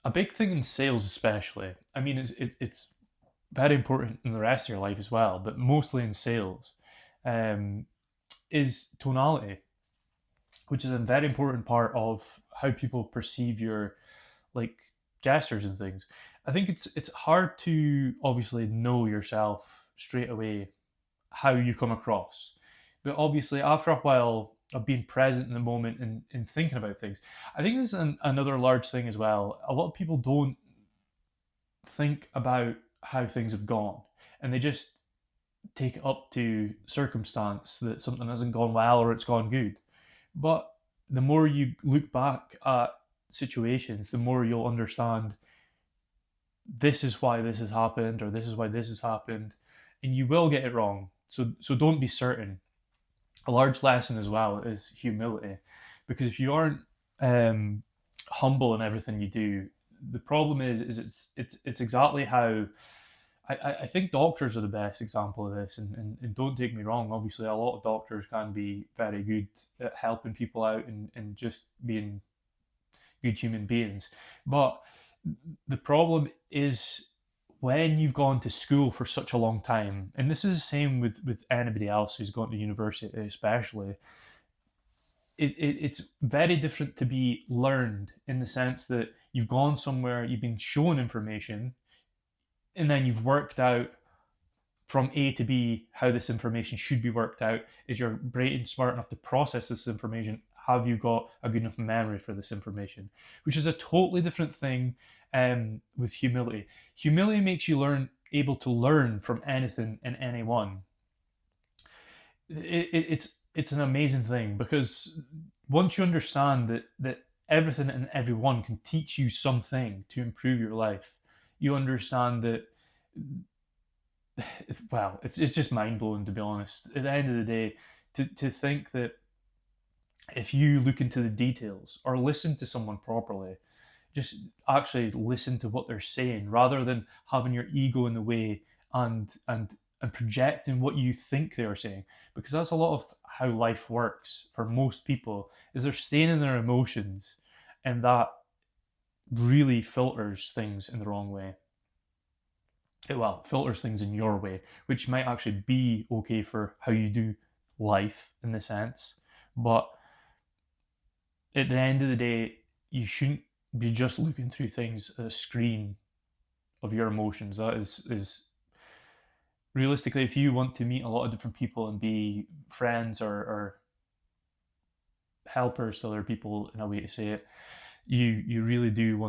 A big thing in sales, especially. I mean, it's very important in the rest of your life as well, but mostly in sales, um, is tonality, which is a very important part of how people perceive your like gestures and things. I think it's hard to obviously know yourself straight away how you come across, but obviously after a while of being present in the moment and thinking about things, I think this is another large thing as well. A lot of people don't think about how things have gone, and they just take it up to circumstance that something hasn't gone well or it's gone good. But the more you look back at situations, the more you'll understand this is why this has happened or this is why this has happened, and you will get it wrong. So don't be certain. A large lesson as well is humility, because if you aren't um, humble in everything you do, the problem is it's exactly how I think doctors are the best example of this. And don't take me wrong, obviously a lot of doctors can be very good at helping people out and just being good human beings. But the problem is when you've gone to school for such a long time, and this is the same with anybody else who's gone to university, especially, it's very different to be learned in the sense that you've gone somewhere, you've been shown information, and then you've worked out from A to B how this information should be worked out. Is your brain smart enough to process this information? Have you got a good enough memory for this information? Which is a totally different thing with humility. Humility makes you able to learn from anything and anyone. It's an amazing thing, because once you understand that everything and everyone can teach you something to improve your life, you understand that, well, it's just mind blowing, to be honest. At the end of the day, to think that if you look into the details or listen to someone properly, just actually listen to what they're saying rather than having your ego in the way and projecting what you think they are saying, because that's a lot of how life works for most people. Is they're staying in their emotions, and that really filters things in the wrong way. Well, filters things in your way, which might actually be okay for how you do life in the sense. But at the end of the day, you shouldn't be just looking through things at a screen of your emotions. That is realistically, if you want to meet a lot of different people and be friends or helpers to other people, in a way to say it, you really do want